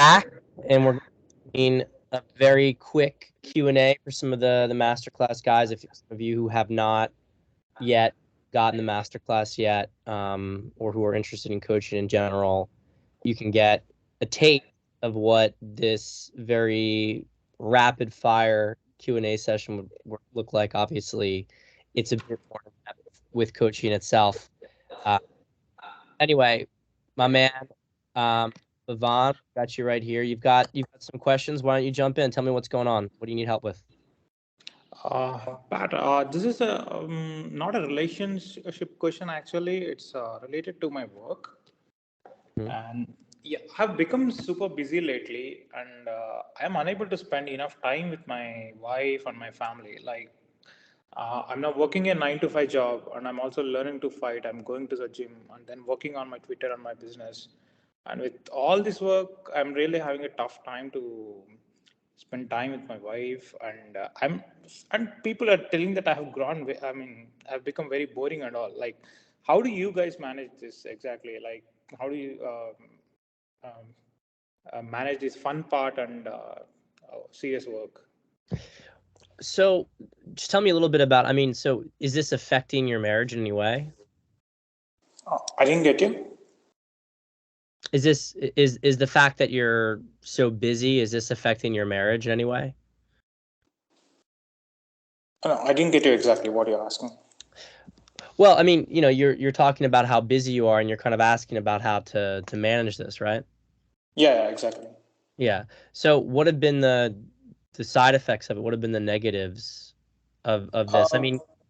back, and we're doing a very quick Q&A for some of the Masterclass guys. If some of you who have not yet gotten the Masterclass yet, or who are interested in coaching in general, you can get a taste of what this very rapid fire Q&A session would look like. Obviously, it's a bit more in-depth with coaching itself. Anyway, my man, Yvonne, got you right here. You've got some questions. Why don't you jump in? Tell me what's going on. What do you need help with? Pat, this is not a relationship question actually. It's related to my work. And yeah, I've become super busy lately, and I'm unable to spend enough time with my wife and my family. Like, I'm now working a 9 to 5 job, and I'm also learning to fight. I'm going to the gym, and then working on my Twitter and my business. And with all this work, I'm really having a tough time to spend time with my wife. And and people are telling that I have grown. I mean, I've become very boring and all. Like, how do you guys manage this exactly? Like, how do you um, manage this fun part and serious work? So just tell me a little bit about, so is this affecting your marriage in any way? I didn't get you. Is the fact that you're so busy, is this affecting your marriage in any way? No, I didn't get you exactly what you're asking. Well, you're talking about how busy you are, and you're kind of asking about how to manage this, right? Yeah, exactly. Yeah. So what have been the side effects of it? What have been the negatives of this?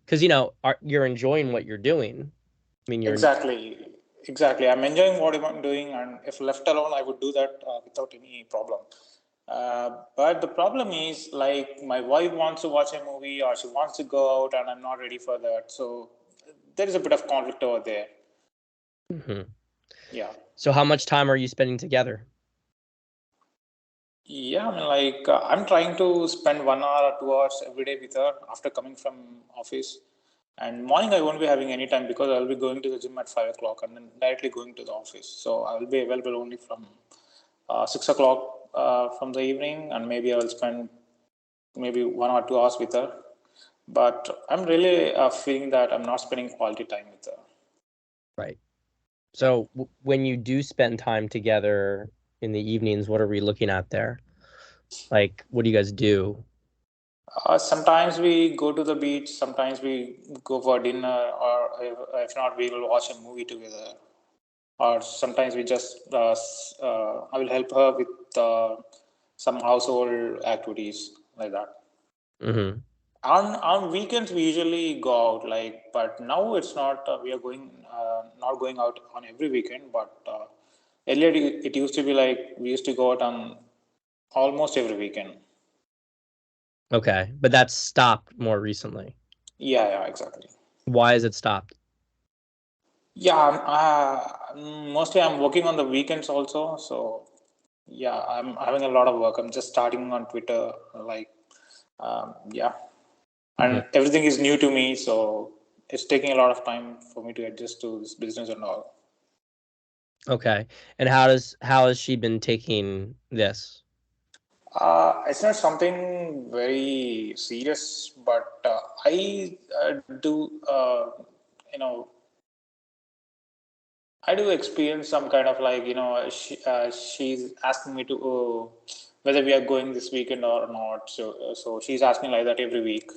Because you're enjoying what you're doing. You're Exactly. I'm enjoying what I'm doing, and if left alone, I would do that without any problem. But the problem is, like, my wife wants to watch a movie or she wants to go out, and I'm not ready for that. So there is a bit of conflict over there. Yeah. So how much time are you spending together? Yeah, like I'm trying to spend 1 hour or 2 hours every day with her after coming from office. And morning I won't be having any time because I'll be going to the gym at 5 o'clock and then directly going to the office. So I will be available only from 6 o'clock from the evening, and maybe I will spend maybe 1 or 2 hours with her. But I'm really feeling that I'm not spending quality time with her. Right. So when you do spend time together in the evenings, what are we looking at there? Like, what do you guys do? Sometimes we go to the beach, sometimes we go for dinner, or if not, we will watch a movie together. Or sometimes we just, I will help her with some household activities like that. Mm-hmm. On weekends we usually go out, like, but now it's not. We are going not going out on every weekend, but earlier it used to be like we used to go out on almost every weekend. Okay, but that's stopped more recently. Yeah, exactly. Why has it stopped? Yeah, mostly I'm working on the weekends also. So yeah, I'm having a lot of work. I'm just starting on Twitter, like, yeah, Mm-hmm. and everything is new to me, so it's taking a lot of time for me to adjust to this business and all. Okay, and how has she been taking this? It's not something very serious, but I do, I do experience some kind of, like, she's asking me to whether we are going this weekend or not. So she's asking like that every week.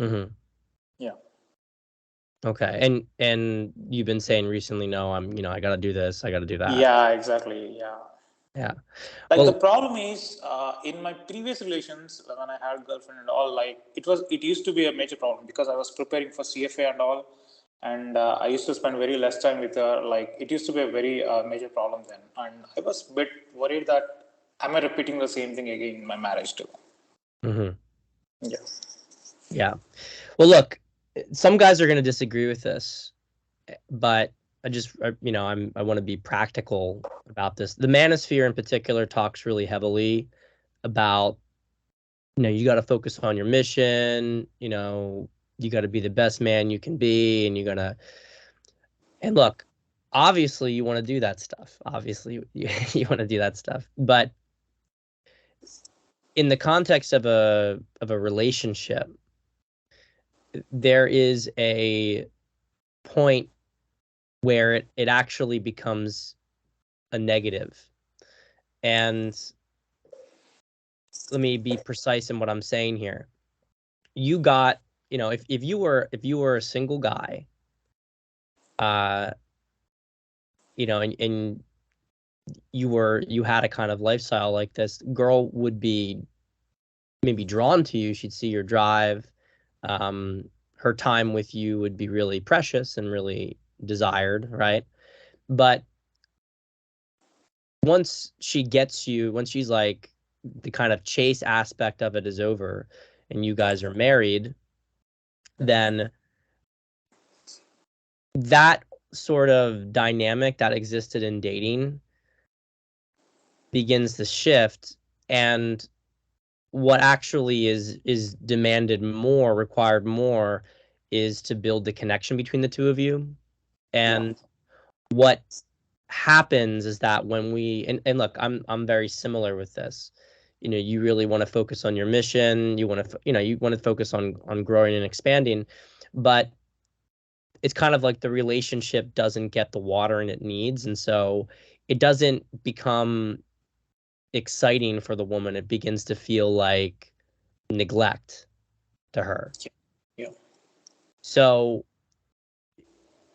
Mm-hmm. Yeah. Okay, and you've been saying recently, no, I got to do this, I got to do that. Yeah, exactly. Yeah. Yeah. Like, the Well, problem is, in my previous relations, when I had girlfriend and all, like, it used to be a major problem because I was preparing for CFA and all, and I used to spend very less time with her. Like, it used to be a very major problem then, and I was a bit worried that am I repeating the same thing again in my marriage too? mm-hmm. Yeah. Yeah. Well, look, some guys are going to disagree with this, but I want to be practical about this. The manosphere in particular talks really heavily about, you got to focus on your mission, you got to be the best man you can be, and look, obviously you want to do that stuff. Obviously you want to do that stuff, but in the context of a relationship, there is a point where it actually becomes a negative. And let me be precise in what I'm saying here. You got, if you were a single guy, uh, and you had a kind of lifestyle like this, girl would be maybe drawn to you. She'd see your drive. Her time with you would be really precious and really desired, right? But once she gets you, once she's like the kind of chase aspect of it is over and you guys are married, then that sort of dynamic that existed in dating begins to shift, and what actually is demanded more, required more, is to build the connection between the two of you. Yeah. And what happens is that when we and look, I'm very similar with this. You really want to focus on your mission. You want to you want to focus on growing and expanding, but it's kind of like the relationship doesn't get the watering it needs, and so it doesn't become exciting for the woman. It begins to feel like neglect to her. Yeah. So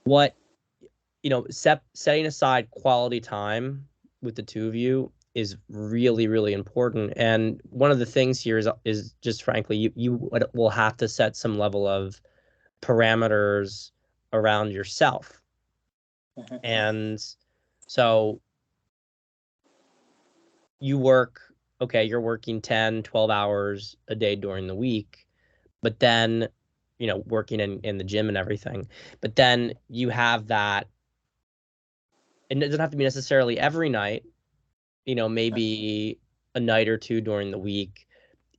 what, setting aside quality time with the two of you is really, really important. And one of the things here is just frankly, you will have to set some level of parameters around yourself. And so you work, okay, you're working 10, 12 hours a day during the week, but then, working in the gym and everything. But then you have that, and it doesn't have to be necessarily every night, maybe a night or two during the week.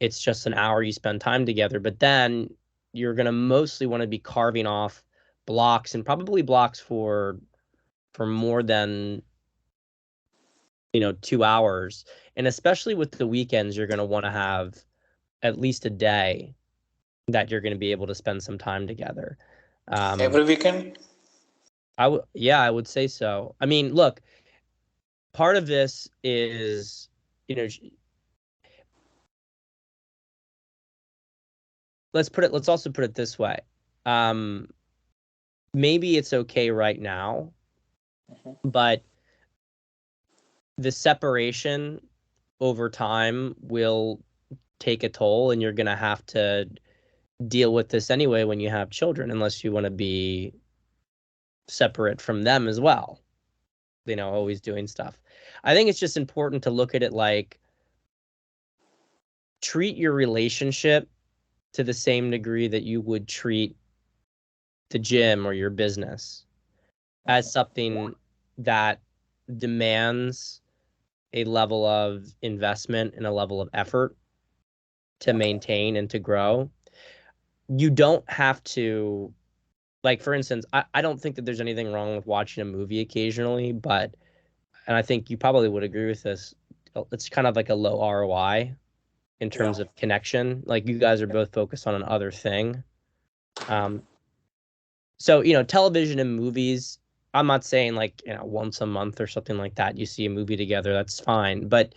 It's just an hour you spend time together, but then you're going to mostly want to be carving off blocks, and probably blocks for more than 2 hours. And especially with the weekends, you're going to want to have at least a day that you're going to be able to spend some time together. Every weekend? Yeah, I would say so. I mean, look, part of this is, you know, let's also put it this way. Um, Maybe it's okay right now, but the separation over time will take a toll, and you're going to have to deal with this anyway when you have children, unless you want to be separate from them as well, always doing stuff. I think it's just important to look at it like, treat your relationship to the same degree that you would treat the gym or your business as something that demands a level of investment and a level of effort to maintain and to grow. You don't have to, like, for instance, I don't think that there's anything wrong with watching a movie occasionally, but, and I think you probably would agree with this, it's kind of like a low ROI in Yeah. terms of connection. Like, you guys are both focused on another thing. So, television and movies, I'm not saying like, once a month or something like that, you see a movie together, that's fine. But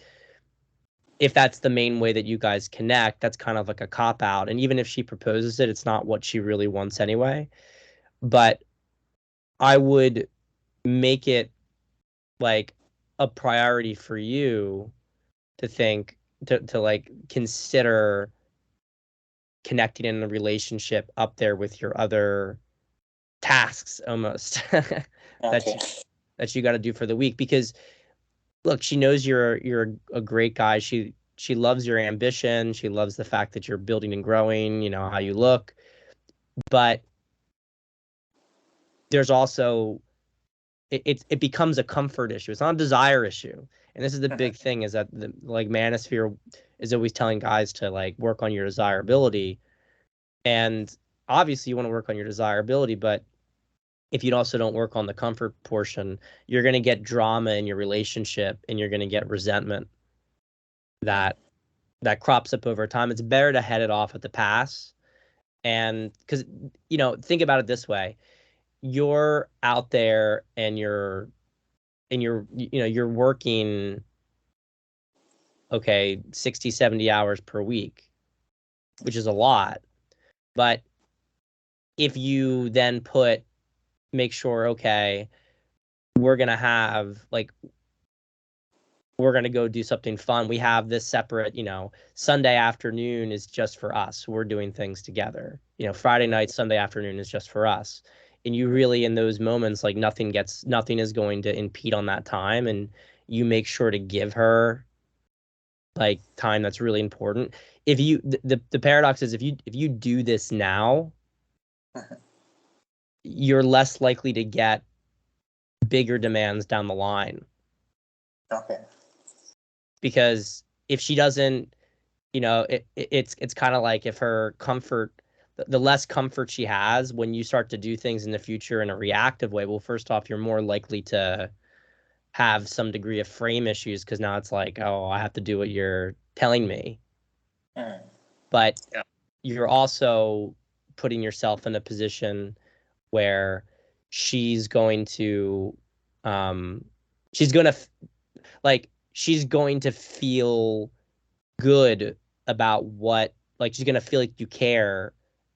if that's the main way that you guys connect, that's kind of like a cop out. And even if she proposes it, it's not what she really wants anyway. But I would make it like a priority for you to think, to like consider connecting in a relationship up there with your other tasks almost that Okay. you that you got to do for the week. Because look, she knows you're a great guy. She loves your ambition. She loves the fact that you're building and growing, how you look. But there's also, it becomes a comfort issue. It's not a desire issue. And this is the big thing, is that the like manosphere is always telling guys to like work on your desirability. And obviously you want to work on your desirability, but if you also don't work on the comfort portion, you're going to get drama in your relationship, and you're going to get resentment that that crops up over time, it's better to head it off at the pass. And because, think about it this way. You're out there and you're working, okay, 60, 70 hours per week, which is a lot. But if you then make sure, okay, we're going to go do something fun. We have this separate, Sunday afternoon is just for us. We're doing things together. Friday night, Sunday afternoon is just for us. And you really, in those moments, like nothing is going to impede on that time. And you make sure to give her like time that's really important. If you, the paradox is if you do this now, you're less likely to get bigger demands down the line. Okay. Because if she doesn't, it's kind of like if her comfort, the less comfort she has when you start to do things in the future in a reactive way, well, first off, you're more likely to have some degree of frame issues because now it's like, oh, I have to do what you're telling me. But you're also putting yourself in a position where she's going to she's going to she's going to feel good about she's going to feel like you care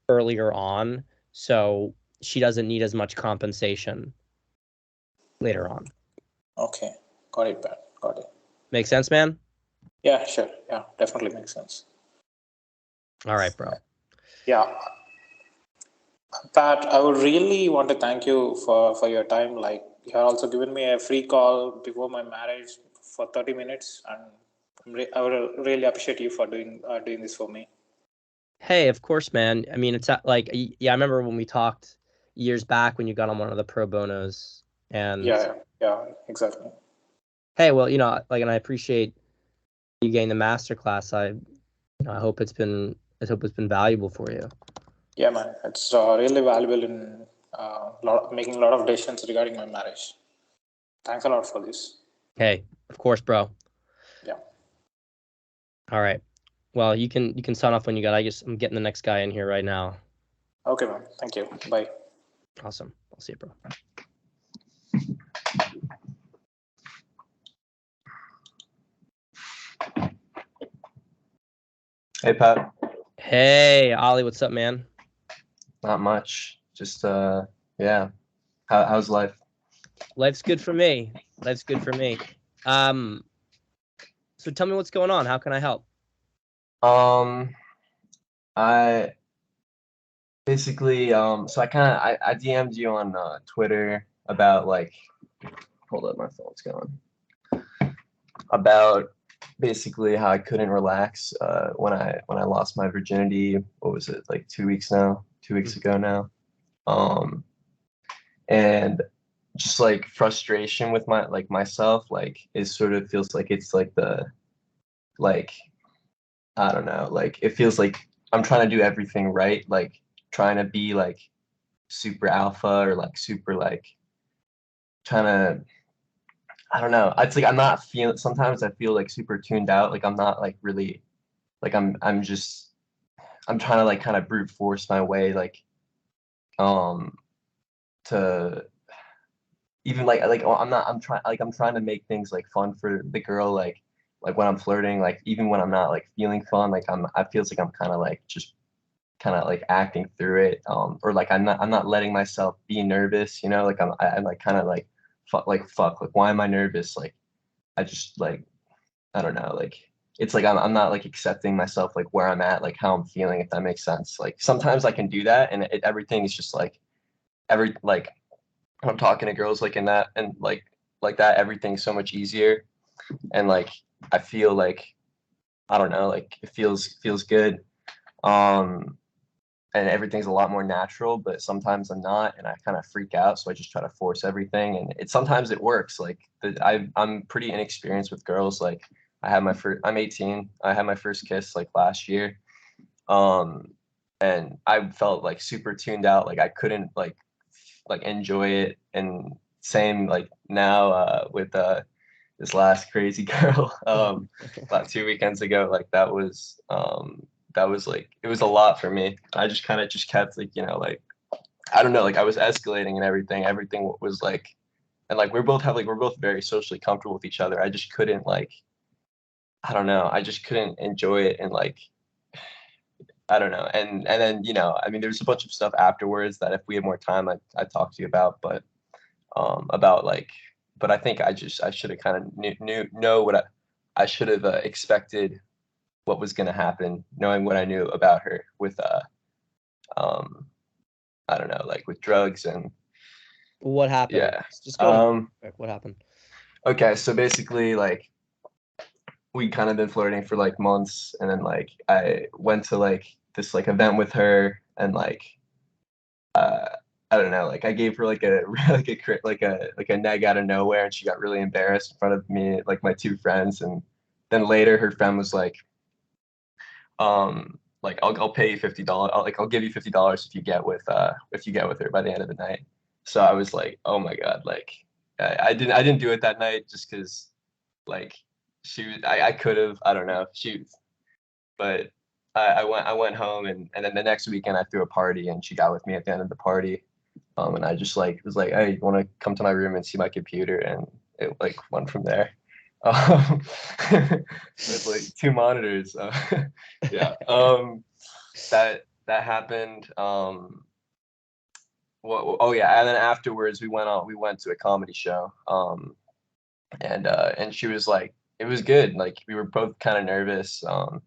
earlier on, so she doesn't need as much compensation later on. Okay, got it, Pat. Got it. Make sense, man? Yeah, sure. Yeah, definitely makes sense. All right, bro. Yeah. Pat, I would really want to thank you for your time. Like, you have also given me a free call before my marriage for 30 minutes, and I would really appreciate you for doing this for me. Hey, of course, man. I mean, it's like, yeah, I remember when we talked years back when you got on one of the pro bonos, and yeah, exactly. hey, well, and I appreciate you getting the masterclass. I hope it's been valuable for you. Yeah, man, it's really valuable in making a lot of decisions regarding my marriage. Thanks a lot for this. Hey, of course, bro. Yeah. All right. Well, you can sign off when you got. I'm getting the next guy in here right now. Okay, man. Thank you. Bye. Awesome. I'll see you, bro. Hey, Pat. Hey, Ollie, what's up, man? Not much. Just yeah. How's life? Life's good for me. Life's good for me. So tell me what's going on. How can I help? I basically so I DM'd you on Twitter about hold up, my phone's going. About basically how I couldn't relax when I lost my virginity. What was it, like 2 weeks now? 2 weeks ago now. And just like frustration with myself, it sort of feels like it's like I don't know, it feels like I'm trying to do everything right, trying to be super alpha or super trying to, I don't know. It's I'm not feeling, sometimes I feel super tuned out. I'm not really, I'm just, I'm trying to kind of brute force my way, to even I'm trying to make things fun for the girl, when I'm flirting, even when I'm not feeling fun, I feels like I'm kind of just kind of acting through it, or I'm not letting myself be nervous, I'm kind of fuck, why am I nervous, I just I don't know, it's I'm not accepting myself where I'm at, how I'm feeling, if that makes sense. Sometimes I can do that, and everything is just every when I'm talking to girls in that, and that, everything's so much easier, and I feel I don't know, it feels good, and everything's a lot more natural. But sometimes I'm not, and I kind of freak out, so I just try to force everything, and sometimes it works. I'm pretty inexperienced with girls. I'm 18. I had my first kiss last year, and I felt super tuned out. I couldn't enjoy it. And same now with this last crazy girl about 2 weekends ago. Like that was like it was a lot for me. I just kind of just kept like, you know, like I don't know, like I was escalating and everything. Everything was like, and like we're both very socially comfortable with each other. I just couldn't like, I don't know, I just couldn't enjoy it, and like I don't know. And then, you know, I mean, there's a bunch of stuff afterwards that if we had more time, I'd talk to you about, but about like, but I think I should have kind of know what I should have expected what was going to happen, knowing what I knew about her with um I don't know, like with drugs and What happened? yeah. Just go on. What happened? Okay, so basically like we kind of been flirting for like months, and then like I went to like this like event with her, and like uh I don't know, like I gave her like a like a neg out of nowhere, and she got really embarrassed in front of me, like my two friends, and then later her friend was like I'll pay you $50. I'll give you $50 if you get with her by the end of the night. So I was like, oh my God, like I didn't do it that night just because like I could have, I don't know, but I went home, and then the next weekend I threw a party, and she got with me at the end of the party. And I just like was like, hey, you want to come to my room and see my computer? And it like went from there. With like two monitors. Yeah. That happened. Oh yeah, and then afterwards we went to a comedy show. And she was like, it was good. Like we were both kind of nervous. Like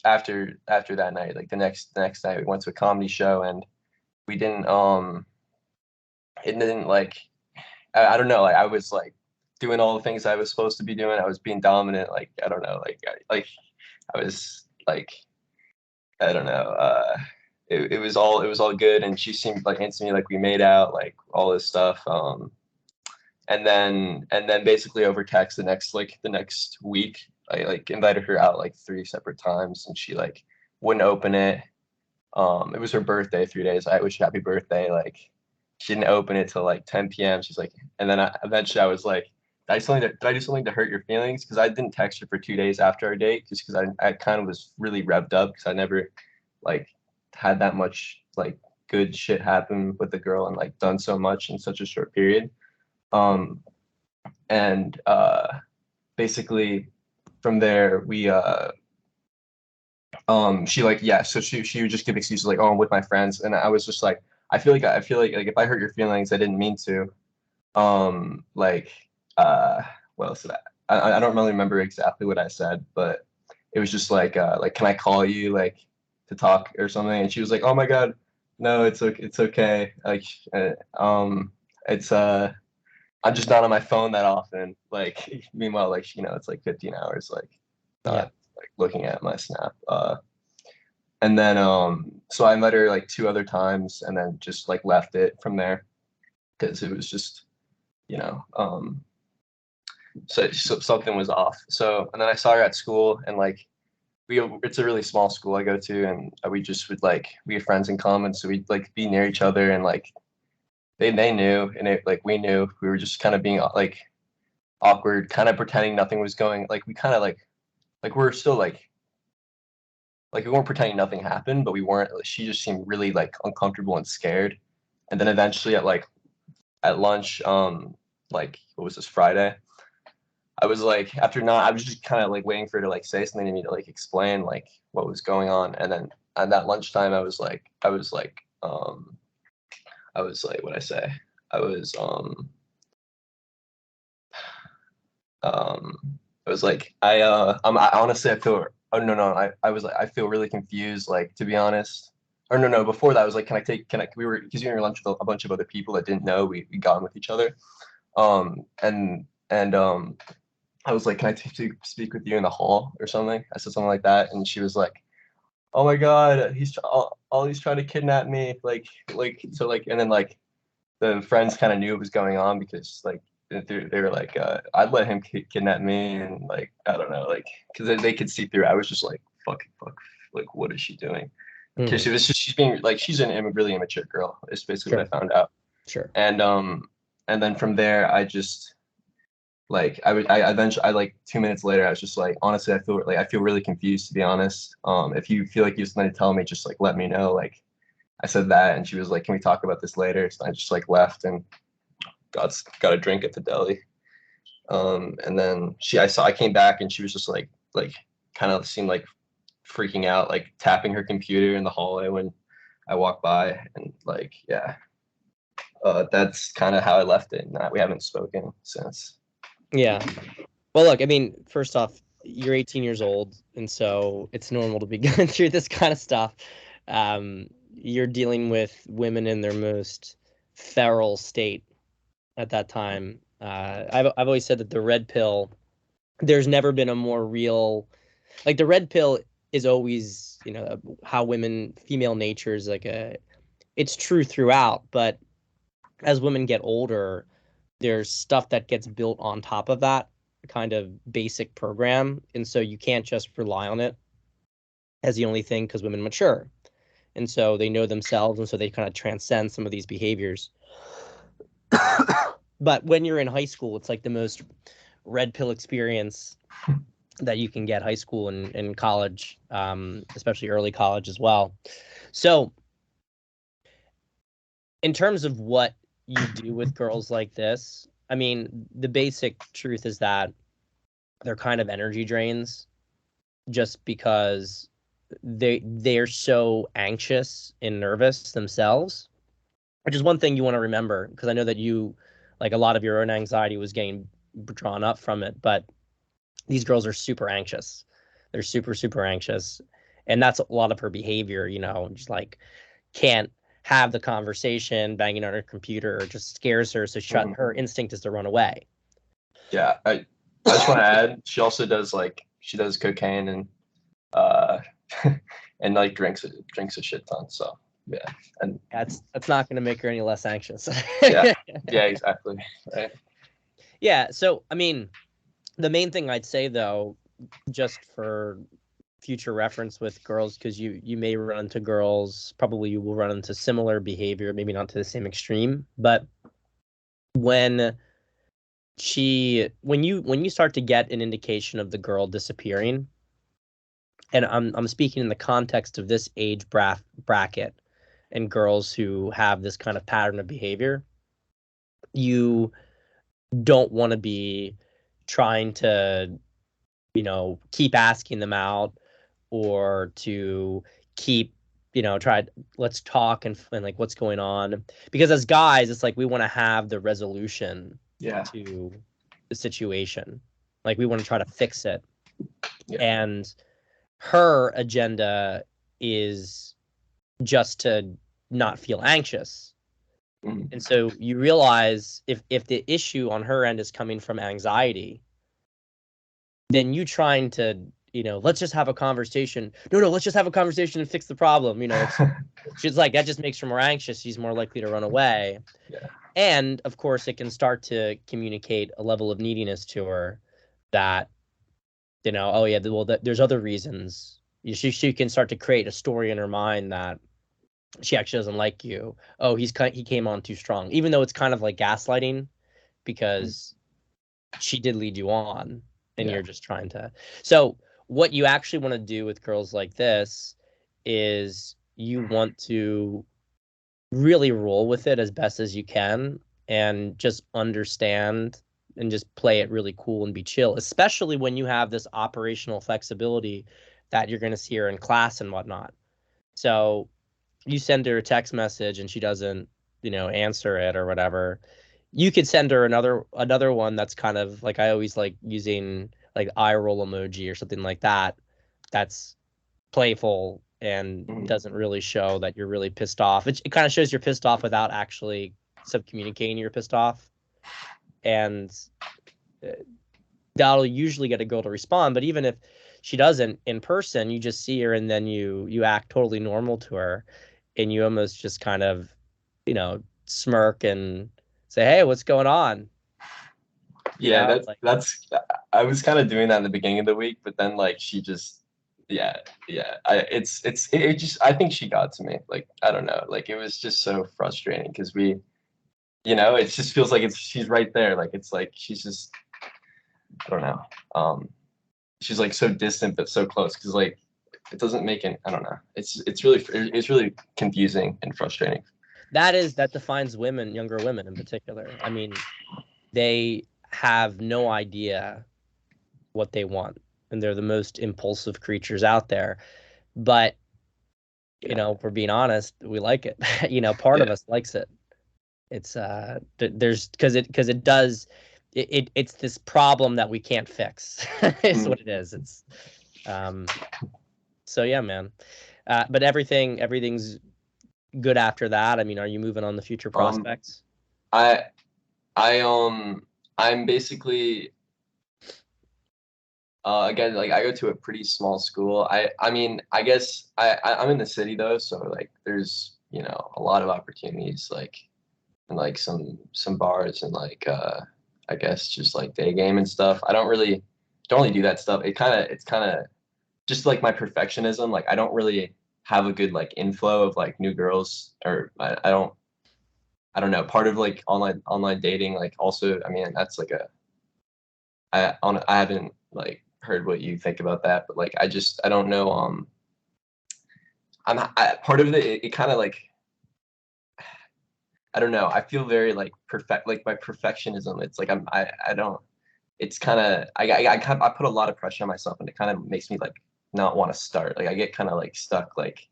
after that night, like the next night we went to a comedy show, and we didn't it didn't like I don't know, like I was like doing all the things I was supposed to be doing. I was being dominant, like I don't know, I was like I don't know, it was all good, and she seemed like into me, like we made out, like all this stuff. And then basically over text the next week I like invited her out like 3 separate times, and she like wouldn't open it. It was her birthday 3 days. I wish her happy birthday. Like she didn't open it till like 10 p.m. She's like, and then eventually I was like, did I do something to hurt your feelings? Because I didn't text her for 2 days after our date, just because I kind of was really revved up, because I never like had that much like good shit happen with the girl, and like done so much in such a short period. Um, and basically from there we she like, yeah, so she would just give excuses like, oh, I'm with my friends, and I was just like, I feel like if I hurt your feelings, I didn't mean to. Like uh what else did I don't really remember exactly what I said, but it was just like can I call you like to talk or something? And she was like, oh my God, no, it's okay, like uh, um it's I'm just not on my phone that often. Like meanwhile, like, you know, it's like 15 hours like Yeah. not like looking at my snap. And then so I met her like 2 other times, and then just like left it from there, because it was just, you know, so something was off. So and then I saw her at school, and like it's a really small school I go to, and we just would like, we have friends in common, so we'd like be near each other, and like they knew, and it like we knew, we were just kind of being like awkward, kind of pretending nothing was going, like we kind of like we're still like we weren't pretending nothing happened, but we weren't, she just seemed really like uncomfortable and scared. And then eventually at lunch, like what was this, Friday, I was like, I was just kind of like waiting for her to like say something to me, to like explain like what was going on. And then at that lunchtime I was like, what I say, I was um I was like, I honestly, I feel, oh no, no, I was like, I feel really confused, like, to be honest. Or no, no, before that I was like, we were, because we were at lunch with a bunch of other people that didn't know we got in with each other. And I was like, can I speak with you in the hall or something? I said something like that, and she was like, oh my God, he's trying to kidnap me, so like, and then like the friends kind of knew what was going on, because like they were like, I'd let him kidnap me, and like I don't know, like because they could see through. I was just like, fuck, like what is she doing? Because she's being like, she's a really immature girl. It's basically Sure. what I found out. Sure. And then from there, I just like I eventually, like 2 minutes later, I was just like, honestly, I feel really confused, to be honest. If you feel like you just need to tell me, just like let me know. Like I said that, and she was like, can we talk about this later? So I just like left and got a drink at the deli. And then I came back and she was just like kind of seemed like freaking out, like tapping her computer in the hallway when I walked by, and like, yeah, that's kind of how I left it. And we haven't spoken since. Yeah. Well, look, I mean, first off, you're 18 years old, and so it's normal to be going through this kind of stuff. You're dealing with women in their most feral state at that time. I've always said that the red pill, there's never been a more real, like the red pill is always, how female nature is like it's true throughout, but as women get older, there's stuff that gets built on top of that kind of basic program. And so you can't just rely on it as the only thing because women mature. And so they know themselves. And so they kind of transcend some of these behaviors. But when you're in high school, it's like the most red pill experience that you can get, high school and college, especially early college as well. So in terms of what you do with girls like this, I mean, the basic truth is that they're kind of energy drains just because they're so anxious and nervous themselves, which is one thing you want to remember, because I know that you, like, a lot of your own anxiety was getting drawn up from it, but these girls are super anxious. They're super, super anxious. And that's a lot of her behavior, just like can't have the conversation, banging on her computer, or just scares her. So her instinct is to run away. Yeah, I just want to add, she also does cocaine and and like drinks a shit ton. So yeah, and that's not going to make her any less anxious. yeah, exactly. Right. Yeah. So I mean, the main thing I'd say though, just for future reference with girls, because you may run into girls, probably you will run into similar behavior, maybe not to the same extreme, but when you start to get an indication of the girl disappearing, and I'm speaking in the context of this age bracket and girls who have this kind of pattern of behavior, you don't want to be trying to, keep asking them out, or to keep, let's talk and like what's going on. Because as guys, it's like we want to have the resolution to the situation. Like we want to try to fix it. Yeah. And her agenda is just to not feel anxious. And so you realize if the issue on her end is coming from anxiety, then you trying to, let's just have a conversation. No, let's just have a conversation and fix the problem. She's like, that just makes her more anxious. She's more likely to run away. Yeah. And of course, it can start to communicate a level of neediness to her that, oh yeah, well, there's other reasons. She can start to create a story in her mind that she actually doesn't like you. Oh, he came on too strong, even though it's kind of like gaslighting, because she did lead you on, and you're just trying to. So what you actually want to do with girls like this is you want to really roll with it as best as you can and just understand and just play it really cool and be chill, especially when you have this operational flexibility that you're going to see her in class and whatnot. So you send her a text message and she doesn't, answer it or whatever. You could send her another one that's kind of like, I always like using like eye roll emoji or something like that. That's playful and doesn't really show that you're really pissed off. It kind of shows you're pissed off without actually sub-communicating you're pissed off. And that'll usually get a girl to respond. But even if she doesn't in person, you just see her and then you act totally normal to her, and you almost just kind of, smirk and say, hey, what's going on? Yeah, that's I was kind of doing that in the beginning of the week, but then like she just I think she got to me. Like, I don't know, like it was just so frustrating because it just feels like she's right there. Like it's like she's just I don't know. She's like so distant but so close, because like it doesn't make any, I don't know. It's really confusing and frustrating. That defines women, younger women in particular. I mean, they have no idea what they want, and they're the most impulsive creatures out there. But you know, if we're being honest, we like it. You know, part of us likes it. It's there's because it does it's this problem that we can't fix. Is what it is. It's so yeah, man. But everything's good after that. I mean, are you moving on the future prospects? I'm basically again, like I go to a pretty small school. I mean, I guess I'm in the city though, so like there's, you know, a lot of opportunities, like, and like some bars, and like I guess just like day game and stuff. I don't really do that stuff. It's kind of just like my perfectionism. Like I don't really have a good like inflow of like new girls, or I don't know. Part of like online dating, like also, I mean, that's like I haven't like heard what you think about that, but like I don't know. Part of it kind of like, I don't know. I feel very like like my perfectionism. It's like I don't. It's kind of I put a lot of pressure on myself, and it kind of makes me like not want to start. Like I get kind of like stuck. Like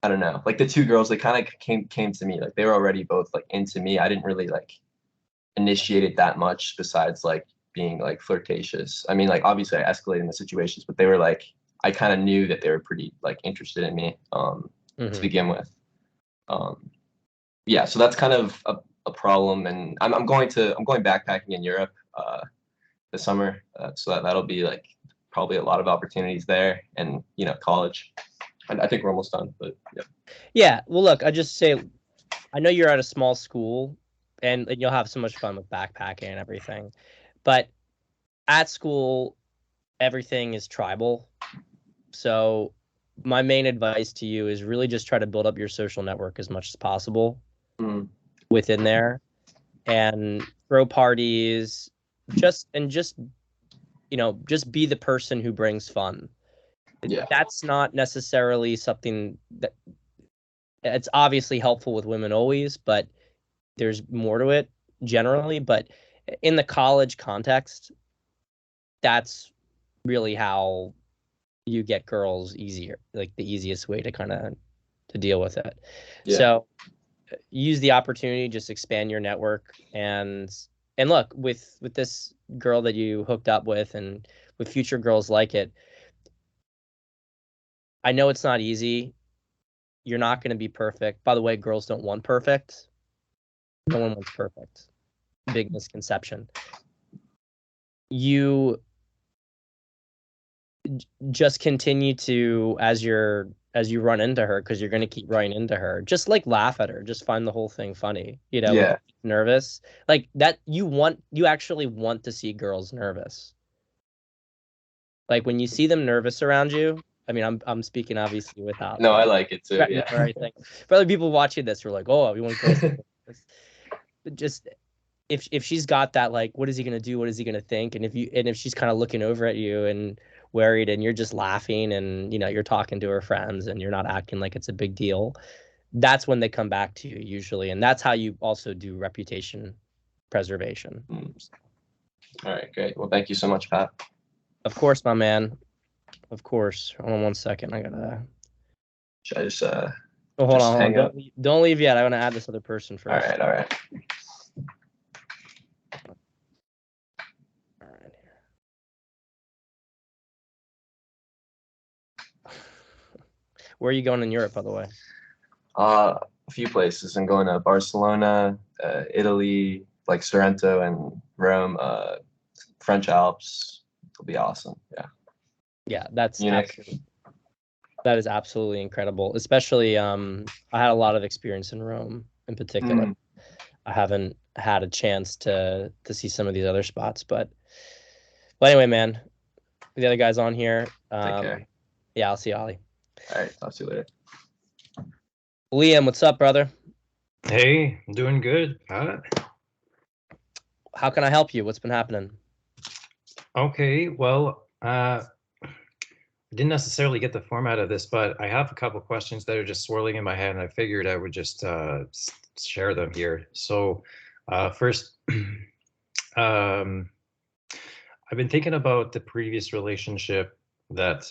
I don't know. Like the two girls, they kind of came to me. Like they were already both like into me. I didn't really like initiate it that much, besides like being like flirtatious. I mean, like obviously I escalated in the situations, but they were like, I kind of knew that they were pretty like interested in me to begin with. Yeah, so that's kind of a problem, and I'm going backpacking in Europe this summer, so that'll be like probably a lot of opportunities there, and you know, college. And I think we're almost done, but yeah. Yeah, well, look, I just say, I know you're at a small school, and you'll have so much fun with backpacking and everything, but at school, everything is tribal. So my main advice to you is really just try to build up your social network as much as possible within there, and throw parties, just you know, just be the person who brings fun. Yeah. That's not necessarily something that, it's obviously helpful with women always, but there's more to it generally. But in the college context, that's really how you get girls easier, like the easiest way to kind of to deal with it. Yeah. So use the opportunity, just expand your network, and look, with this girl that you hooked up with, and with future girls like it, I know it's not easy. You're not going to be perfect. By the way, girls don't want perfect. No one wants perfect. Big misconception. You just continue to, as you run into her, because you're going to keep running into her, just like laugh at her, just find the whole thing funny, you know. Yeah. Nervous like that, you actually want to see girls nervous. Like when you see them nervous around you, I mean, I'm speaking obviously without No, I like it too. Yeah. or anything. For other people watching this who are like, oh, we want girls nervous. Just if she's got that, like, what is he gonna do? What is he gonna think? And if she's kind of looking over at you and worried, and you're just laughing, and you know, you're talking to her friends, and you're not acting like it's a big deal, that's when they come back to you usually, and that's how you also do reputation preservation. All right, great. Well, thank you so much, Pat. Of course, my man. Of course. Hold on 1 second. I gotta. Should I just Oh, hold on. hang up? Don't leave yet. I want to add this other person first. All right. Where are you going in Europe, by the way? A few places. I'm going to Barcelona, Italy, like Sorrento and Rome, French Alps. It'll be awesome. Yeah. Yeah, that's Munich. that is absolutely incredible. Especially, I had a lot of experience in Rome in particular. I haven't had a chance to see some of these other spots, but anyway, man, the other guys on here. Take care. Yeah, I'll see you, Ollie. All right, talk to you later. Liam, what's up, brother? Hey, I'm doing good. How can I help you? What's been happening? Okay, well, I didn't necessarily get the format of this, but I have a couple questions that are just swirling in my head, and I figured I would just share them here. So, first, um, I've been thinking about the previous relationship that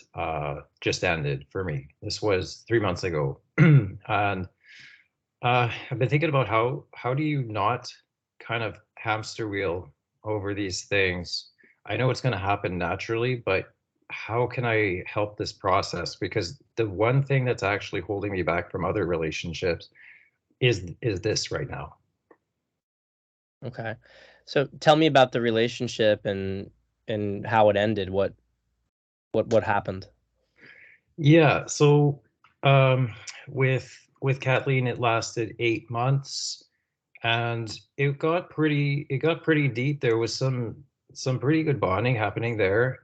just ended for me. This was 3 months ago, and I've been thinking about how do you not kind of hamster wheel over these things? I know it's going to happen naturally, but how can I help this process? Because the one thing that's actually holding me back from other relationships is this right now. Okay. So tell me about the relationship and how it ended. What happened? Yeah, so with Kathleen, it lasted 8 months, and it got pretty deep. There was some pretty good bonding happening there,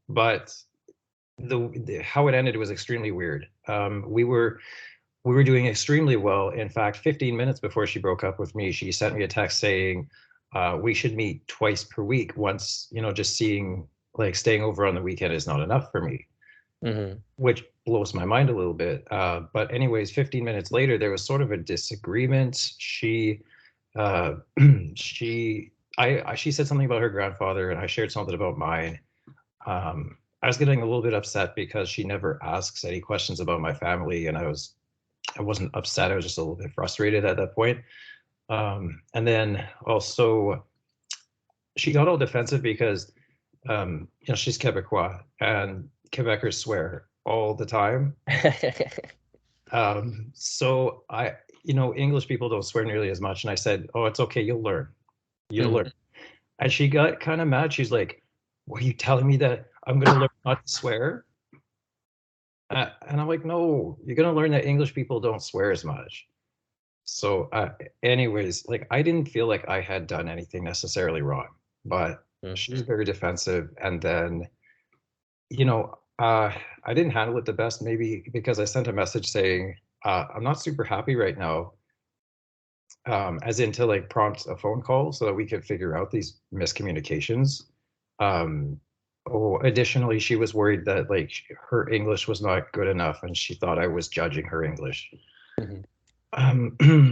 but how it ended was extremely weird. We were doing extremely well. In fact, 15 minutes before she broke up with me, she sent me a text saying we should meet twice per week. Once, just staying over on the weekend is not enough for me. Mm-hmm. Which blows my mind a little bit. But anyways, 15 minutes later, there was sort of a disagreement. She she said something about her grandfather, and I shared something about mine. I was getting a little bit upset because she never asks any questions about my family, and I wasn't upset. I was just a little bit frustrated at that point. And then also she got all defensive because she's Quebecois, and Quebecers swear all the time. So English people don't swear nearly as much. And I said, oh, it's okay. You'll learn. You'll learn. And she got kind of mad. She's like, were you telling me that I'm going to learn not to swear? And I'm like, no, you're going to learn that English people don't swear as much. So anyways, I didn't feel like I had done anything necessarily wrong, but she's very defensive. And then, I didn't handle it the best, maybe because I sent a message saying, I'm not super happy right now, as in to prompt a phone call so that we could figure out these miscommunications. Additionally, she was worried that her English was not good enough, and she thought I was judging her English.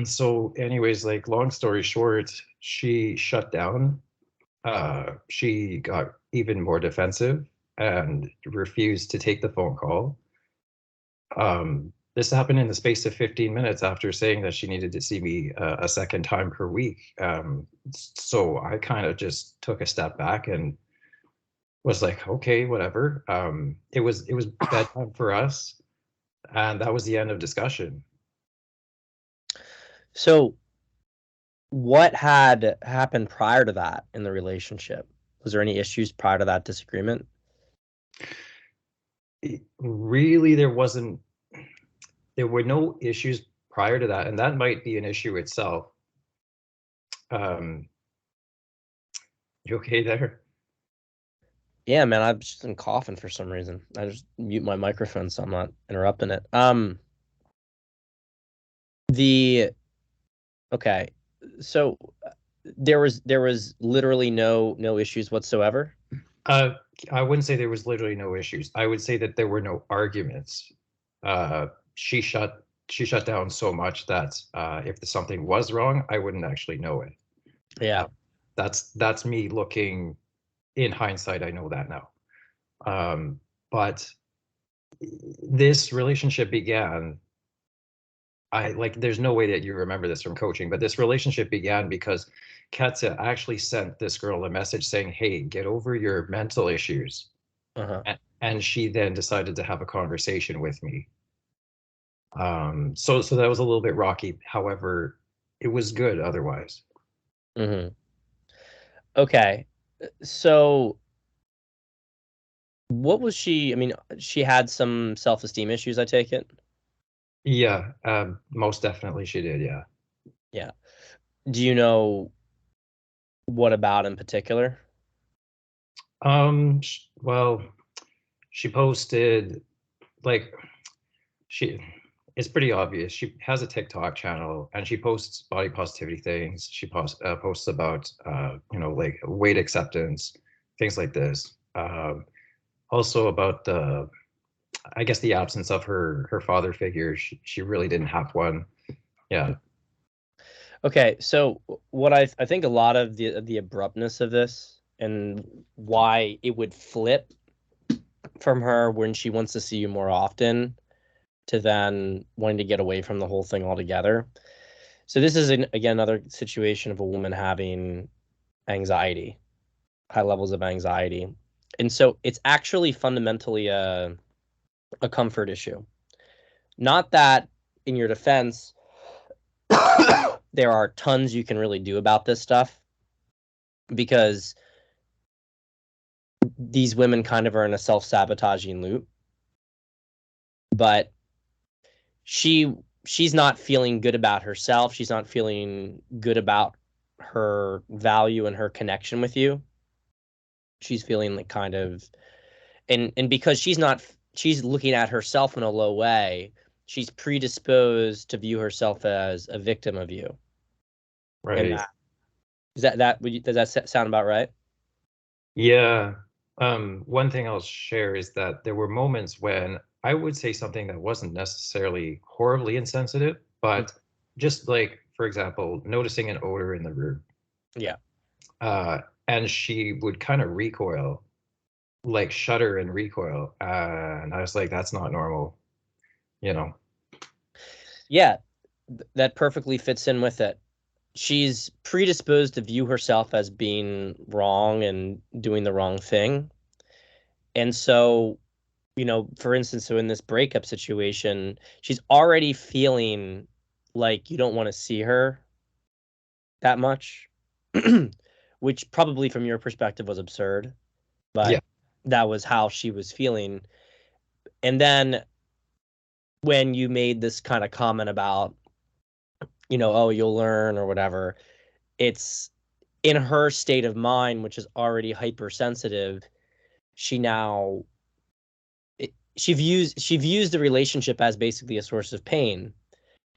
So anyways, long story short, she shut down. She got even more defensive and refused to take the phone call. This happened in the space of 15 minutes after saying that she needed to see me a second time per week. So I kind of just took a step back and was like, okay, whatever. It was bedtime for us, and that was the end of discussion. So what had happened prior to that in the relationship? Was there any issues prior to that disagreement? Really, there were no issues prior to that, and that might be an issue itself. You okay there? Yeah, man, I've just been coughing for some reason. I just mute my microphone so I'm not interrupting it. Okay, so there was literally no issues whatsoever. I wouldn't say there was literally no issues. I would say that there were no arguments. She shut down so much that if something was wrong, I wouldn't actually know it. Yeah, that's me looking in hindsight. I know that now. But this relationship began. There's no way that you remember this from coaching, but this relationship began because Katya actually sent this girl a message saying, hey, get over your mental issues. And she then decided to have a conversation with me. So that was a little bit rocky. However, it was good otherwise. Okay. So what was she? I mean, she had some self-esteem issues, I take it? Yeah, most definitely she did, yeah. Yeah. Do you know what about in particular? Well, she posted it's pretty obvious. She has a TikTok channel and she posts body positivity things. She posts about weight acceptance, things like this. Also about the, I guess, the absence of her father figure. She really didn't have one. Yeah. Okay, so what I think a lot of the abruptness of this and why it would flip from her when she wants to see you more often to then wanting to get away from the whole thing altogether. So this is again another situation of a woman having anxiety, high levels of anxiety. And so it's actually fundamentally a comfort issue. Not that in your defense there are tons you can really do about this stuff, because these women kind of are in a self-sabotaging loop. But she's not feeling good about herself. She's not feeling good about her value and her connection with you. She's feeling like kind of, and because she's looking at herself in a low way, she's predisposed to view herself as a victim of you. Right. And does that sound about right? Yeah. One thing I'll share is that there were moments when I would say something that wasn't necessarily horribly insensitive, but just like, for example, noticing an odor in the room. Yeah. And she would kind of recoil, like shudder and recoil. And I was like, that's not normal, you know? Yeah, that perfectly fits in with it. She's predisposed to view herself as being wrong and doing the wrong thing. And so, for instance, so in this breakup situation, she's already feeling like you don't want to see her that much, which probably from your perspective was absurd, but Yeah. that was how she was feeling. And then when you made this kind of comment about, oh, you'll learn or whatever, it's in her state of mind, which is already hypersensitive. She now she views the relationship as basically a source of pain,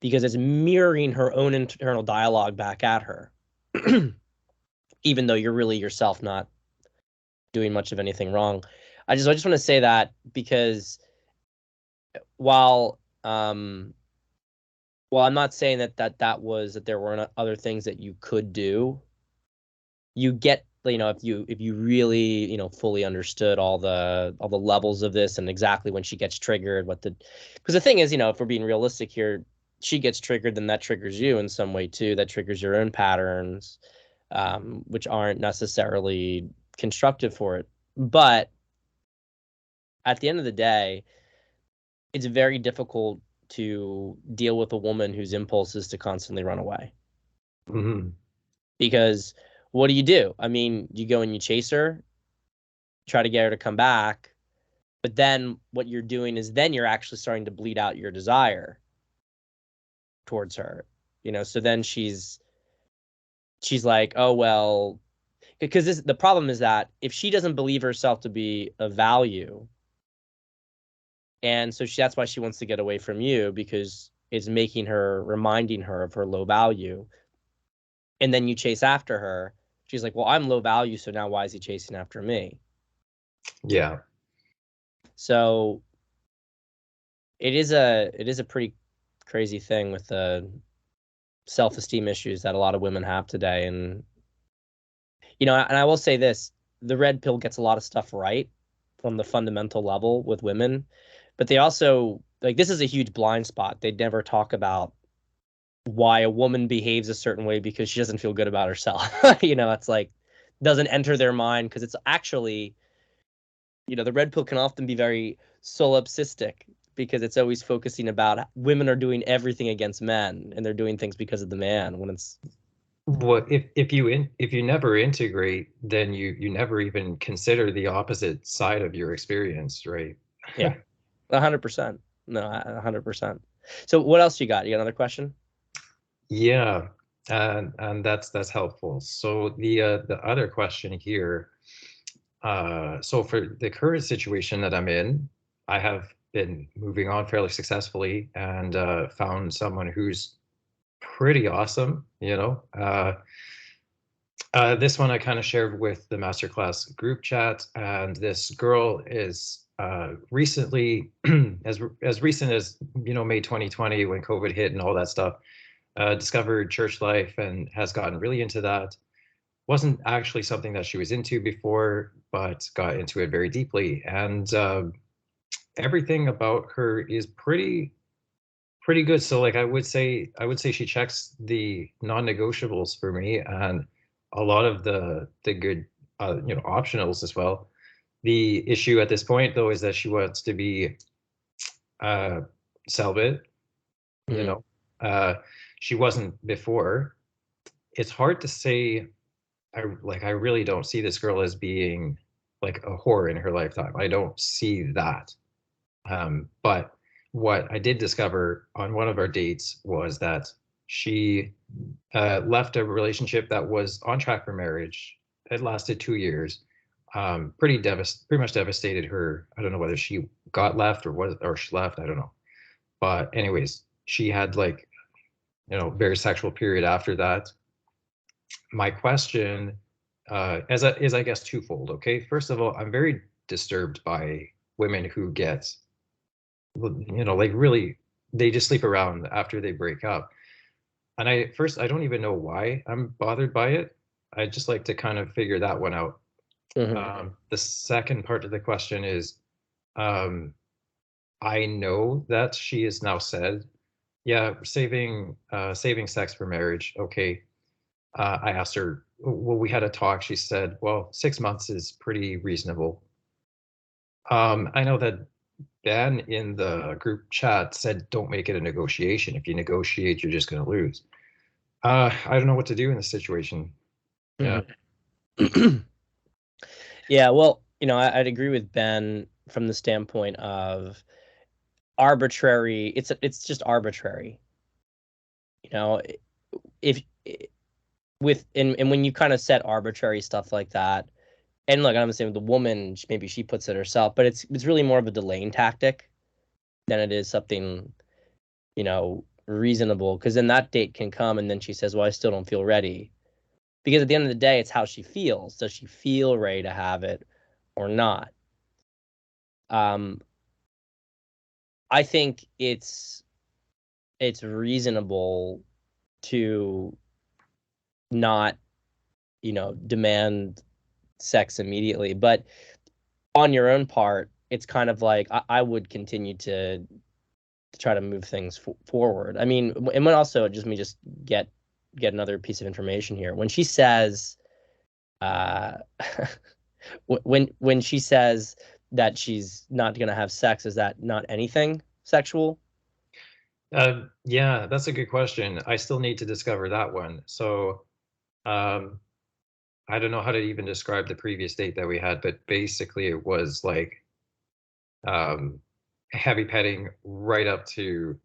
because it's mirroring her own internal dialogue back at her, even though you're really yourself not doing much of anything wrong. I just want to say that, because while I'm not saying that there weren't other things that you could do, you get, if you really, fully understood all the levels of this and exactly when she gets triggered, because the thing is, if we're being realistic here, she gets triggered, then that triggers you in some way too. That triggers your own patterns, which aren't necessarily constructive for it. But at the end of the day, it's very difficult to deal with a woman whose impulse is to constantly run away. Mm-hmm. Because what do? I mean, you go and you chase her, try to get her to come back, but then what you're doing is then you're actually starting to bleed out your desire towards her. So then she's like, oh well, because the problem is that if she doesn't believe herself to be of value, and so that's why she wants to get away from you, because it's reminding her of her low value. And then you chase after her. She's like, well, I'm low value, so now why is he chasing after me? Yeah. So it is a pretty crazy thing with the self-esteem issues that a lot of women have today. And and I will say this, the red pill gets a lot of stuff right on the fundamental level with women, but they also, like, this is a huge blind spot. They never talk about why a woman behaves a certain way because she doesn't feel good about herself. It's like, doesn't enter their mind, because it's actually, the red pill can often be very solipsistic, because it's always focusing about women are doing everything against men and they're doing things because of the man, when it's, Well, if you never integrate, then you never even consider the opposite side of your experience, right? yeah, 100%. No, 100%. So what else you got? You got another question? Yeah, and that's helpful. So the other question here, so for the current situation that I'm in, I have been moving on fairly successfully and found someone who's pretty awesome, This one I kind of shared with the Masterclass group chat, and this girl is recently, as recent as May 2020 when COVID hit and all that stuff, discovered church life and has gotten really into that. Wasn't actually something that she was into before, but got into it very deeply, and everything about her is pretty good. So like I would say she checks the non-negotiables for me, and a lot of the good optionals as well. The issue at this point though is that she wants to be celibate. She wasn't before. It's hard to say. I really don't see this girl as being like a whore in her lifetime. I don't see that. But what I did discover on one of our dates was that she left a relationship that was on track for marriage. It lasted 2 years. Pretty much devastated her. I don't know whether she got left or she left. I don't know. But anyways, she had like, very sexual period after that. My question is I guess twofold. Okay, first of all, I'm very disturbed by women who get like really, they just sleep around after they break up. And I don't even know why I'm bothered by it. I just like to kind of figure that one out. The second part of the question is, I know that she has now said, yeah, saving sex for marriage. Okay. I asked her, well, we had a talk. She said, well, 6 months is pretty reasonable. I know that Ben in the group chat said, don't make it a negotiation. If you negotiate, you're just going to lose. I don't know what to do in this situation. Yeah. Yeah, well, I'd agree with Ben from the standpoint of arbitrary. It's just arbitrary. If and when you kind of set arbitrary stuff like that, and look, I'm saying with the woman, maybe she puts it herself, but it's really more of a delaying tactic than it is something, reasonable. Because then that date can come, and then she says, "Well, I still don't feel ready," because at the end of the day, it's how she feels. Does she feel ready to have it or not? I think it's reasonable to not, demand sex immediately, but on your own part, it's kind of like I would continue to try to move things forward. I mean, and when also just get another piece of information here. When she says, when she says that she's not going to have sex, is that not anything sexual? Yeah, that's a good question. I still need to discover that one. So, I don't know how to even describe the previous date that we had, but basically it was like heavy petting right up to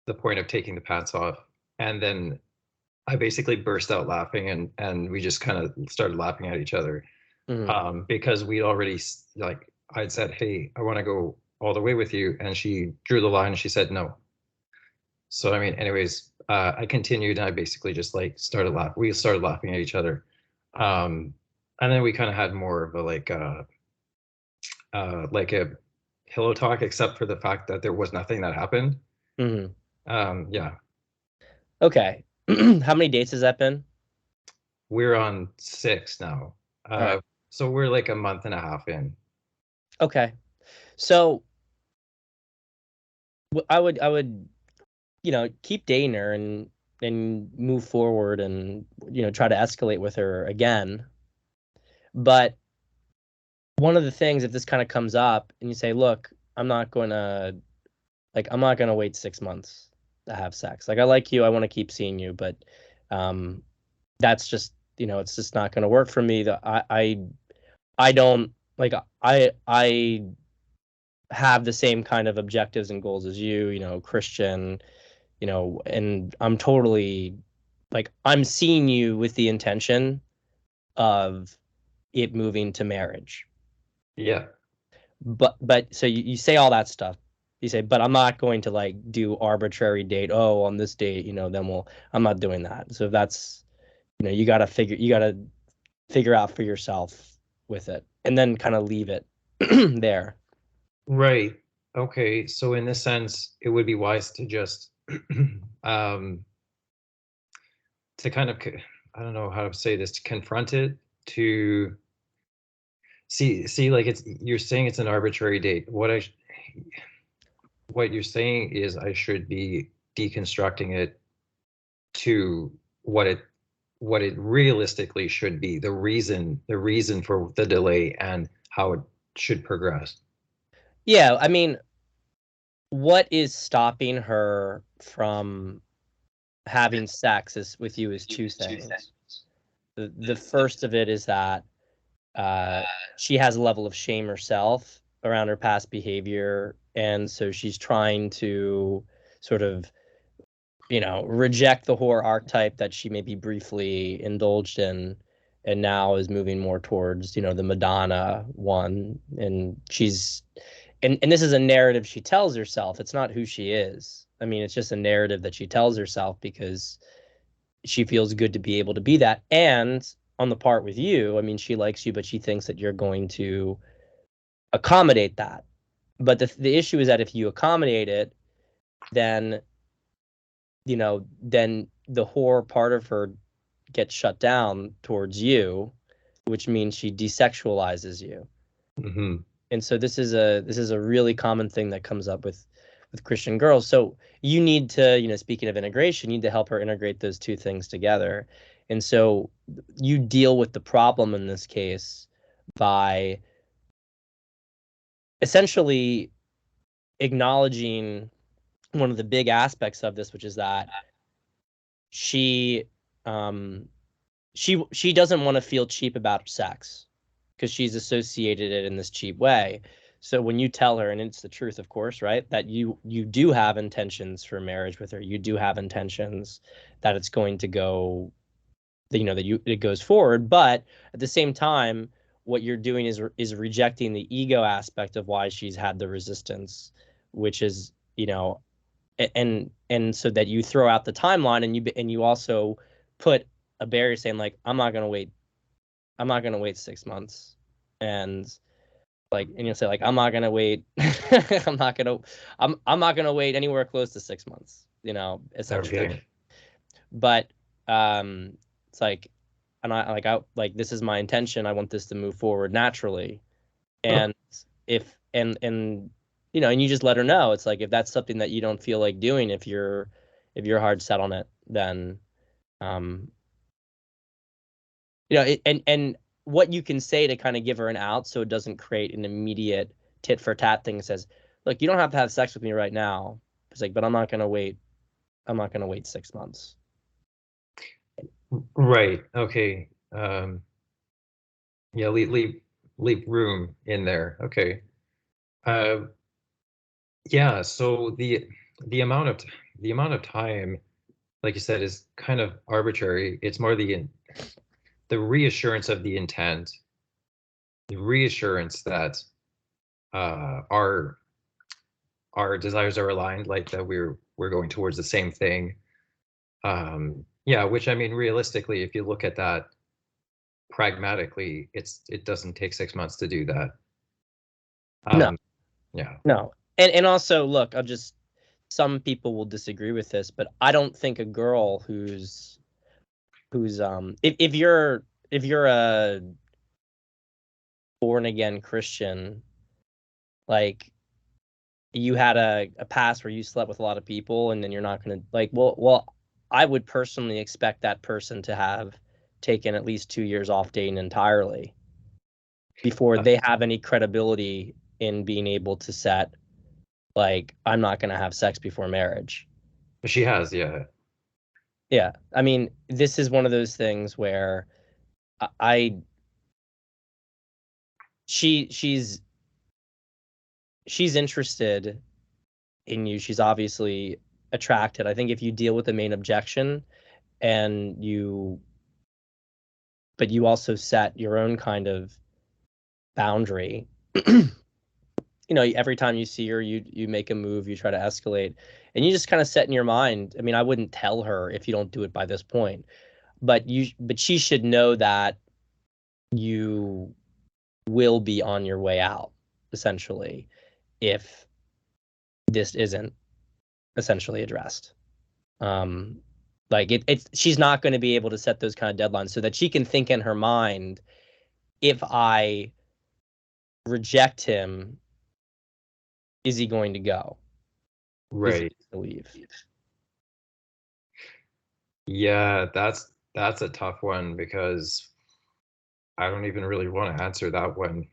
the point of taking the pants off. And then I basically burst out laughing, and we just kind of started laughing at each other. Because we'd already, like, I'd said, hey, I want to go all the way with you. And she drew the line and she said no. So, I mean, anyways, I continued and I basically just like started laughing. We started laughing at each other. And then we kind of had more of a like a pillow talk, except for the fact that there was nothing that happened. Yeah. Okay. How many dates has that been? We're on 6 now. Right. So we're like a month and a half in. Okay. So I would, keep dating her and move forward and, try to escalate with her again. But one of the things, if this kind of comes up and you say, look, I'm not going to wait 6 months to have sex. Like, I like you. I want to keep seeing you, but that's just, it's just not going to work for me. I don't like, I have the same kind of objectives and goals as you, Christian, and I'm totally like, I'm seeing you with the intention of it moving to marriage. Yeah. But so you say all that stuff. You say, but I'm not going to like do arbitrary date. Oh, on this date, then I'm not doing that. So that's, you got to figure out for yourself with it, and then kind of leave it there. Right. Okay. So in this sense, it would be wise to just to kind of, I don't know how to say this, to confront it, to see like you're saying it's an arbitrary date. What you're saying is I should be deconstructing it to what it realistically should be, the reason for the delay and how it should progress. Yeah, I mean, what is stopping her from having sex with you is two things. The first of it is that she has a level of shame herself around her past behavior, and so she's trying to sort of, reject the whore archetype that she maybe briefly indulged in, and now is moving more towards, the Madonna one. And and this is a narrative she tells herself. It's not who she is. I mean, it's just a narrative that she tells herself because she feels good to be able to be that. And on the part with you, I mean, she likes you, but she thinks that you're going to accommodate that. But the issue is that if you accommodate it, then then the whore part of her gets shut down towards you, which means she desexualizes you. Mm-hmm. And so this is a really common thing that comes up with Christian girls. So you need to, speaking of integration, you need to help her integrate those two things together. And so you deal with the problem in this case by essentially acknowledging one of the big aspects of this, which is that she um she doesn't want to feel cheap about sex because she's associated it in this cheap way. So when you tell her, and it's the truth, of course, right, that you do have intentions for marriage with her, you do have intentions that it's going to go, that it goes forward, but at the same time, what you're doing is rejecting the ego aspect of why she's had the resistance, which is, and so that you throw out the timeline, and you also put a barrier saying, like, I'm not gonna wait 6 months, and and you'll say, like, I'm not gonna wait I'm not gonna wait anywhere close to 6 months, essentially. Okay. But it's like, and this is my intention. I want this to move forward naturally. And if and and you just let her know. It's like, if that's something that you don't feel like doing, if you're hard set on it, then um and what you can say to kind of give her an out so it doesn't create an immediate tit for tat thing that says, look, you don't have to have sex with me right now. It's like, but I'm not gonna wait 6 months. Right. Okay. Yeah, leave room in there. Okay. Yeah, so the amount of time, like you said, is kind of arbitrary. It's more the reassurance of the intent, the reassurance that our desires are aligned, like that we're going towards the same thing. Yeah, which, I mean, realistically, if you look at that pragmatically, it doesn't take 6 months to do that. No. Yeah. No. And also, look, some people will disagree with this, but I don't think a girl who's if you're a born again Christian, like, you had a past where you slept with a lot of people, and then you're not going to, like, well, I would personally expect that person to have taken at least 2 years off dating entirely before they have any credibility in being able to set, like, I'm not going to have sex before marriage. She has, yeah. Yeah. I mean, this is one of those things where she's interested in you. She's obviously attracted. I think if you deal with the main objection, and but you also set your own kind of boundary, every time you see her, you make a move, you try to escalate, and you just kind of set in your mind. I mean, I wouldn't tell her if you don't do it by this point, but she should know that you will be on your way out, essentially, if this isn't essentially addressed. Like she's not going to be able to set those kind of deadlines so that she can think in her mind, if I reject him, is he going to go? Right. Is he going to leave? Yeah, that's a tough one, because I don't even really want to answer that one.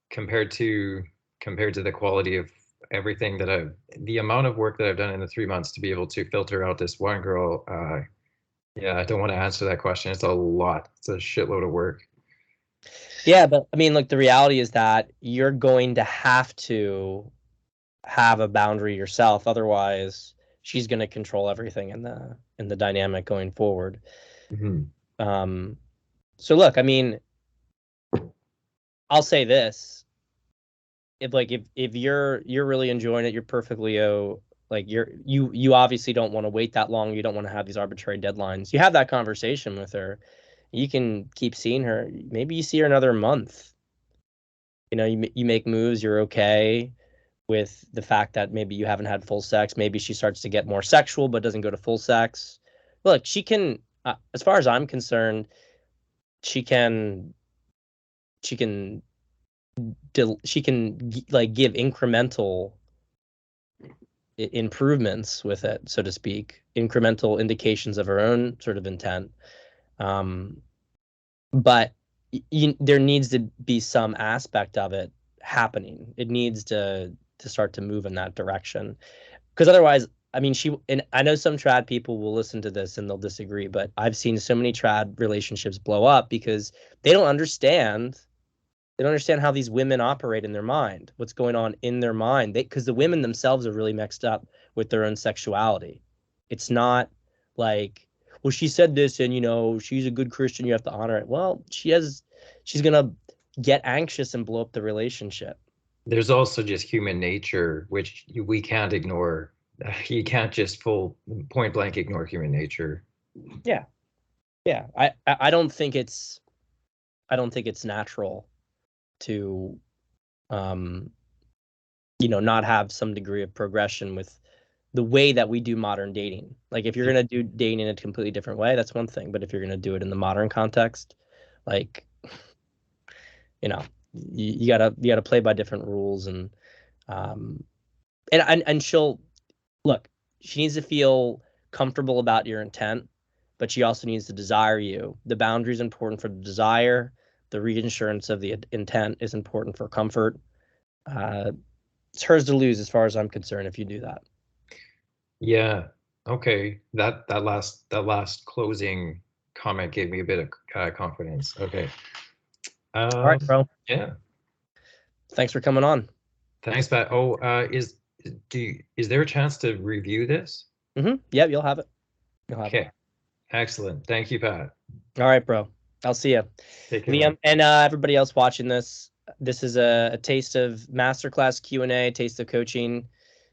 Compared to the quality of everything that the amount of work that I've done in the 3 months to be able to filter out this one girl, yeah, I don't want to answer that question. It's a lot. It's a shitload of work. Yeah, but I mean, like, the reality is that you're going to have a boundary yourself. Otherwise, she's going to control everything in the dynamic going forward. Mm-hmm. So look, I mean, I'll say this: if you're really enjoying it, you're perfectly like you obviously don't want to wait that long. You don't want to have these arbitrary deadlines. You have that conversation with her. You can keep seeing her. Maybe you see her another month. You know, you make moves. You're okay with the fact that maybe you haven't had full sex. Maybe she starts to get more sexual, but doesn't go to full sex. Look, she can, as far as I'm concerned, she can like give incremental improvements with it, so to speak, incremental indications of her own sort of intent. But there needs to be some aspect of it happening. It needs to start to move in that direction, because otherwise, I mean, and I know some trad people will listen to this and they'll disagree, but I've seen so many trad relationships blow up because they don't understand. They don't understand how these women operate in their mind, what's going on in their mind. Because the women themselves are really mixed up with their own sexuality. It's not like, well, she said this and, she's a good Christian, you have to honor it. Well, she's going to get anxious and blow up the relationship. There's also just human nature, which we can't ignore. You can't just point blank ignore human nature. Yeah. Yeah. I don't think it's natural to not have some degree of progression with the way that we do modern dating. Like, if you're going to do dating in a completely different way, that's one thing. But if you're going to do it in the modern context, like, you gotta play by different rules. And she'll look, she needs to feel comfortable about your intent, but she also needs to desire you. The boundary is important for the desire. The reassurance of the intent is important for comfort. It's hers to lose as far as I'm concerned if you do that. Yeah. Okay. That last closing comment gave me a bit of confidence. Okay. All right, bro. Yeah. Thanks for coming on. Thanks, Pat. Oh, is there a chance to review this? Mm-hmm. Yep, you'll have it. Okay. Excellent. Thank you, Pat. All right, bro. I'll see you. Take care. Liam, and everybody else watching this. This is a taste of Masterclass Q&A, taste of coaching.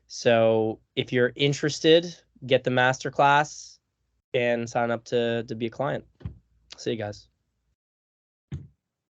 So if you're interested, get the Masterclass and sign up to be a client. See you guys.